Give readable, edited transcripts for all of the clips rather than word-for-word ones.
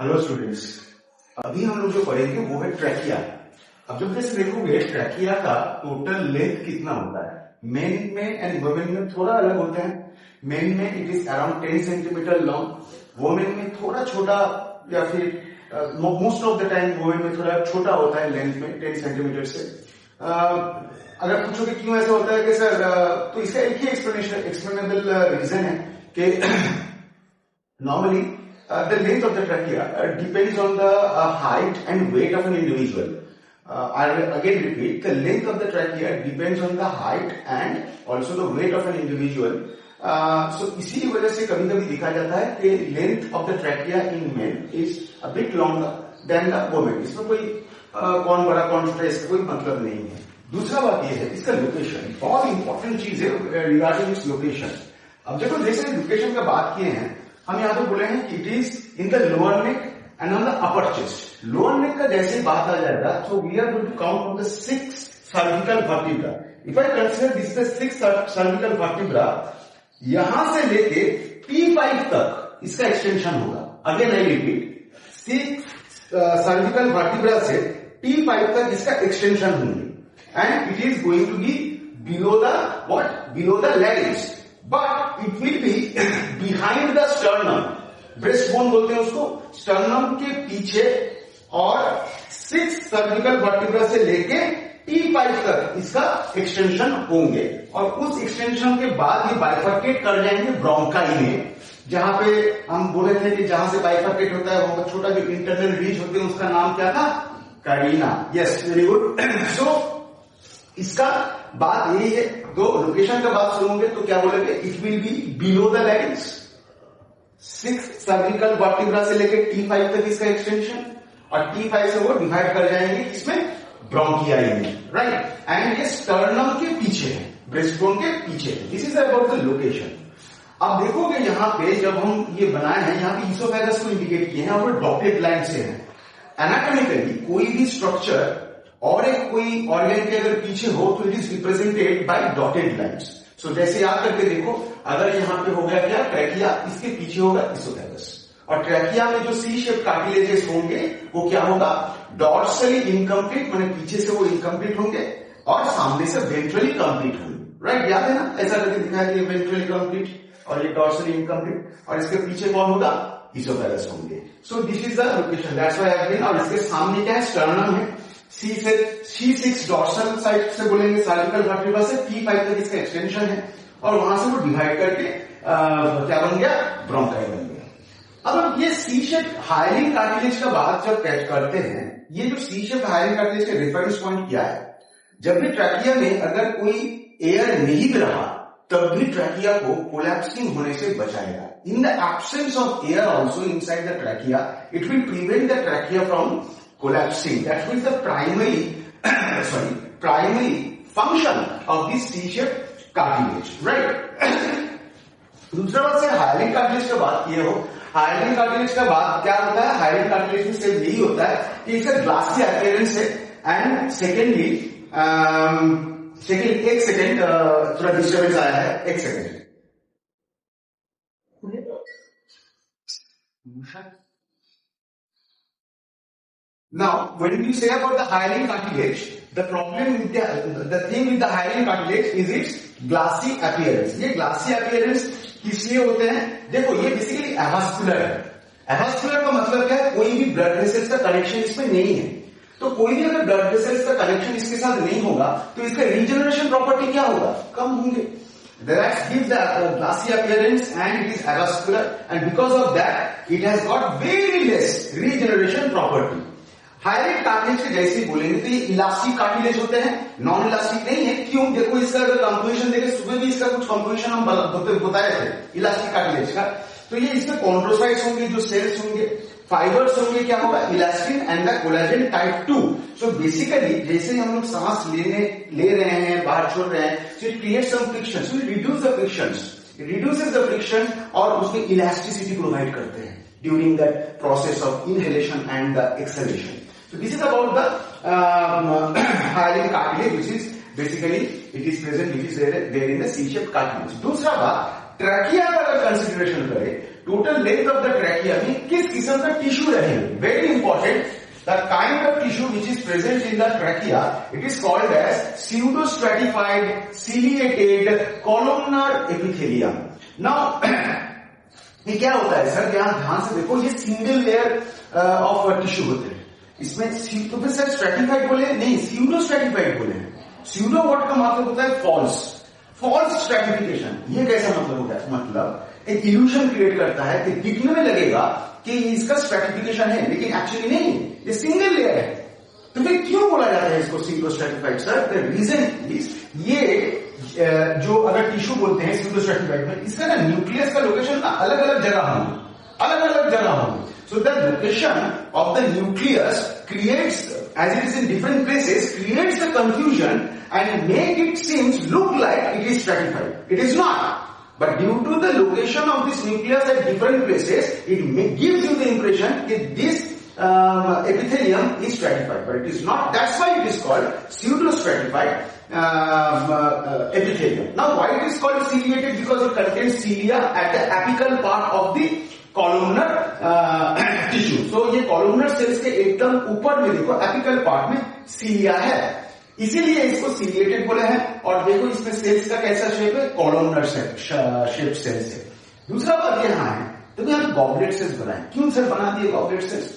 Hello students, अभी हम लोग जो पढ़ेंगे वो है ट्रैकिया। अब जब जैसे देखोगे ट्रैकिया का टोटल लेंथ कितना होता है, मेन में एंड वुमेन में थोड़ा अलग होता है। मेन में it is around 10 centimetre long, women में थोड़ा छोटा या फिर most of the time women में थोड़ा छोटा होता है लेंथ में 10 सेंटीमीटर से। अगर पूछोगे क्यों ऐसा होता है कि सर, तो इसका एक ही एक्सप्लेनेबल रीजन है कि normally the length of the trachea depends on the height and weight of an individual. I'll again repeat, the length of the trachea depends on the height and also the weight of an individual. So इसी वजह से कभी कभी देखा जाता है कि length of the trachea in men is a bit longer than the women. इसमें कोई कौन बड़ा कौन छोटा इसका कोई मतलब नहीं है। दूसरा बात यह है इसका लोकेशन, बहुत इंपॉर्टेंट चीज है रिगार्डिंग इट्स लोकेशन। अब देखो जैसे लोकेशन का बात किए हैं, हम यहाँ पे बोले हैं कि it is in the lower neck and on the upper chest. Lower neck का जैसे बात आ जाएगा तो we are going to count from the 6th cervical vertebra. If I consider this the 6th cervical vertebra, यहां से लेके T5 तक इसका एक्सटेंशन होगा। Again I repeat, 6th cervical vertebra से T5 तक इसका एक्सटेंशन होंगे and it is going to be below the what, below the larynx, but it will be behind the sternum. Breast bone बोलते हैं उसको, स्टर्नम के पीछे, और 6th सर्विकल वर्टिब्रा से लेके T5 तक इसका एक्सटेंशन होंगे और उस एक्सटेंशन के बाद ये बाइफर्केट कर जाएंगे ब्रोंकाई में। जहां पे हम बोले थे कि जहां से बाइफर्केट होता है वो छोटा जो इंटरनल रीज होते हैं उसका नाम क्या था, carina. Yes, very good. So इसका बात यही है, तो लोकेशन का बात सुनोगे तो क्या बोलेंगे, it will be below the larynx, 6th cervical vertebra से लेकर T5 तक इसका एक्सटेंशन, और T5 से वो डिवाइड कर जाएंगे इसमें ब्रोंकियाई में, राइट। एंड ये स्टर्नम के पीछे है, ब्रेस्ट बोन के पीछे है। This is about the location. अब देखोगे यहाँ पे जब हम ये बनाए हैं, यहाँ पे ईसोफेगस को इंडिकेट किए हैं और डॉटेड लाइन से है। एनाटॉमिकली कोई भी स्ट्रक्चर और एक कोई ऑर्गन के अगर पीछे हो तो it is represented by dotted lines. So जैसे याद करके देखो, अगर यहाँ पे हो गया क्या, ट्रैकिया, इसके पीछे होगा ईसोफेगस, और ट्रैकिया में जो सी शेप कार्टिलेजेस होंगे वो क्या होगा, डॉर्सली इनकम्प्लीट, माने पीछे से वो इनकम्प्लीट होंगे और सामने से वेंट्रली कंप्लीट होंगे, राइट। याद है ना, ऐसा करके दिखाया कि वेंट्रली कंप्लीट और ये डॉर्सली इनकम्प्लीट, और इसके पीछे कौन होगा, ईसोफेगस होंगे। So this is the location, that's why I have been. और इसके सामने क्या है, स्टर्नम है। C6 डॉर्सल साइड से बोलेंगे सर्विकल वर्टिब्रा से T5 तक इसका एक्सटेंशन है, और वहां से वो डिवाइड करके क्या बन गया, ब्रोंकाई बन गया। अब ये सी शेप हायरिंग कार्टिलेज का बात जब करते हैं, ये जो सी शेप हायरिंग कार्टिलेज का रेफरेंस पॉइंट क्या है, जब भी ट्रैकिया में अगर कोई एयर नहीं भी रहा तब भी ट्रैकिया को कोलैप्सिंग होने से बचाएगा। In the absence of air also inside the trachea, it will prevent the trachea from collapsing. That is the primary function of this C-shaped cartilage, right? दूसरा बात से हायरिंग कार्टिलेज का बात किए हो, हायरिंग कार्टिलेज का बात क्या होता है, हायरिंग कार्टिलेज में सिर्फ यही होता है कि इसका ग्लासी अपीयरेंस है। एंड सेकेंडली, एक सेकेंड, थोड़ा डिस्टर्बेंस आया है, एक second. Now, when you say about the hyaline cartilage, the problem with the thing with the hyaline cartilage is its glassy appearance. ये glassy appearance किस लिए होते हैं, देखो ये बेसिकली एवास्कुलर है। एवास्कुलर का मतलब क्या है, कोई भी ब्लड वेसल्स का कनेक्शन इसमें नहीं है। तो कोई भी अगर ब्लड वेसल्स का कनेक्शन इसके साथ नहीं होगा तो इसका रीजनरेशन प्रॉपर्टी क्या होगा, कम होंगे। That gives the glassy appearance and it is avascular, and because of that it has got very less regeneration property. Hiring cartilage के जैसे बोलेंगे तो ये इलास्टिक कार्टिलेज होते हैं, नॉन इलास्टिक नहीं है। क्यों, देखो इसका अगर कंपोजिशन देखें, सुबह भी इसका कुछ कंपोजिशन हम बताए थे इलास्टिक कार्टिलेज का, तो ये इसमें कॉन्ड्रोसाइट्स होंगे, जो सेल्स होंगे, फाइबर्स होंगे, क्या होगा, elastin and the collagen type 2। So basically जैसे हम लोग सांस ले रहे हैं, बाहर छोड़ रहे हैं, so it creates some friction, so it reduce the frictions, it reduces the friction और उसमें इलास्टिसिटी प्रोवाइड करते हैं during that process of inhalation and the exhalation. So this is about the hyaline cartilage, which is basically it is present, which is there in the C-shaped cartilage. दूसरा बात, trachea का अगर consideration करें total length of the trachea में किस किस्म का tissue रहेंगे. Very important, the kind of tissue which is present in the trachea, it is called as pseudostratified ciliated columnar epithelium. Now ये क्या होता है सर, यहां ध्यान से देखो, ये सिंगल लेयर ऑफ टिश्यू होते हैं. इसमें तो फिर सर स्ट्रेटिफाइड बोले नहीं, स्यूडो स्ट्रेटिफाइड बोले हैं. स्यूडो वर्ड का मतलब होता है फॉल्स स्ट्रेटिफिकेशन. ये कैसा मतलब होता है, मतलब एक इल्यूशन क्रिएट करता है कि दिखने में लगेगा कि इसका स्ट्रेटिफिकेशन है, लेकिन एक्चुअली नहीं, ये सिंगल लेयर है. तो फिर क्यों बोला जाता है इसको pseudostratified sir? The reason is, ये जो अगर टिश्यू बोलते हैं स्यूडो स्ट्रेटिफाइड में, इसका ना न्यूक्लियस का लोकेशन ना अलग अलग जगह होंगे. So the location of the nucleus creates, as it is in different places, creates the confusion and make it seems look like it is stratified. It is not. But due to the location of this nucleus at different places, it gives you the impression that this epithelium is stratified, but it is not. That's why it is called pseudo-stratified epithelium. Now, why it is called ciliated? Because it contains cilia at the apical part of the columnar tissue. तो ये columnar sales के एकदम ऊपर में देखो apical part में सीलिया है, इसीलिए इसको सीलिएटेड बोले हैं. और देखो इसमें सेल्स का कैसा शेप है, कॉलमनर शेप सेल्स है. दूसरा बात यहां है, तो यहाँ गॉबलेट सेल्स बनाए. क्यों सर बना दिए गॉबलेट सेल्स?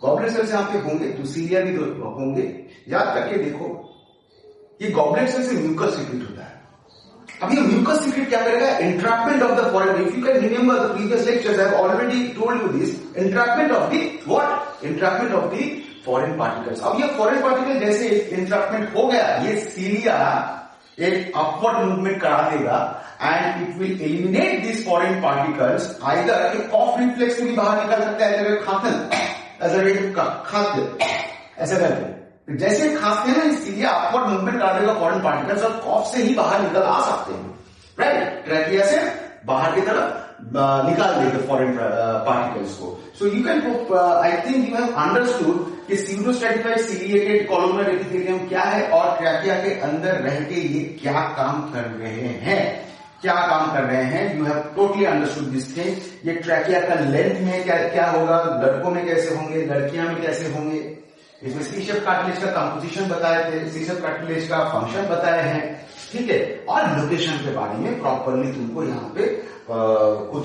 गॉबलेट सेल्स यहाँ पे होंगे तो सीलिया भी तो होंगे. याद करके देखो, ये गॉबलेट सेल्स से म्यूकस सीक्रेट होता है. अब ये म्यूकस सीक्रेट क्या करेगा, entrapment of the foreign. If you can remember the previous lectures, I have already told you this. Entrapment of the what? Entrapment of the foreign particles. अब ये foreign particle जैसे entrapment हो गया, ये सीलिया एक upward movement करा देगा and it will eliminate these foreign particles. Either एक cough reflex में भी बाहर निकल सकता है, अगर खाते ऐसा करते जैसे खांसते हैं ना, इसलिए अपवर्ड मूवमेंट करा देगा फॉरेन पार्टिकल्स और कॉफ से ही बाहर निकल आ सकते हैं. राइट, ट्रैकिया से बाहर की तरफ निकाल देंगे फॉरेन पार्टिकल्स को. So you can, I think you have understood कि pseudo-stratified ciliated columnar epithelium क्या है और ट्रैकिया के अंदर रह के ये क्या काम कर रहे हैं. You have totally understood this thing. ये ट्रैकिया का लेंथ में क्या होगा, लड़कों में कैसे होंगे, लड़कियां में कैसे होंगे. इसमें सी-शेप कार्टिलेज का कंपोजिशन बताए थे, सी-शेप कार्टिलेज का फंक्शन बताए हैं. ठीक है, और लोकेशन के बारे में प्रॉपरली तुमको यहाँ पे खुद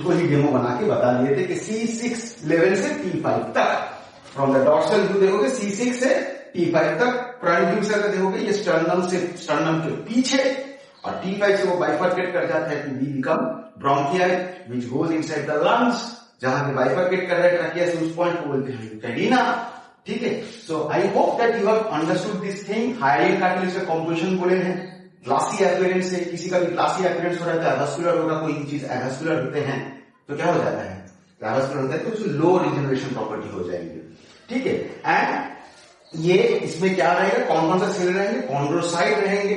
को ही डेमो बना के बता दिए थे कि C6 लेवल से T5 तक, फ्रॉम द डॉर्सल व्यू देखोगे C6 से T5 तक. फ्रंट व्यू से देखोगे ये स्टर्नम के पीछे, और T5 से वो बाइफरकेट कर जाता है कि we become bronchi which goes inside the lungs. जहां पे बाइफरकेट कर रहा है ट्रैकिया से उस पॉइंट को बोलते हैं कैडिना. ठीक है, so I hope that you have understood this thing. Hyaline cartilage का कंपोजिशन बोले हैं, ग्लासी अपीयरेंस से, किसी का भी ग्लासी अपीयरेंस हो रहा है, एवास्कुलर होगा, कोई चीज एवास्कुलर होते हैं तो क्या हो जाता है, एवास्कुलर होता है तो उसमें लो रिजनरेशन प्रॉपर्टी हो जाएगी. ठीक है, एंड ये इसमें क्या रहेगा, कौन कौन सा सेल रहेंगे, कॉन्ड्रोसाइट रहेंगे,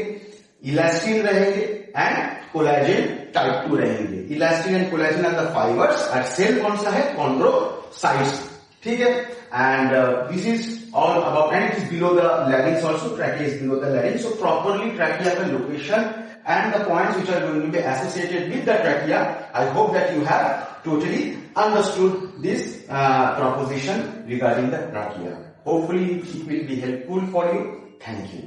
इलास्टिन रहेंगे एंड कोलेजन टाइप 2 रहेंगे. Elastin and collagen are the fibres और सेल कौन सा है, कॉन्ड्रोसाइट्स. ठीक है, and this is all about, and it is below the larynx also. Trachea is below the larynx, so properly trachea ka location and the points which are going to be associated with the trachea, I hope that you have totally understood this proposition regarding the trachea. Hopefully it will be helpful for you. Thank you.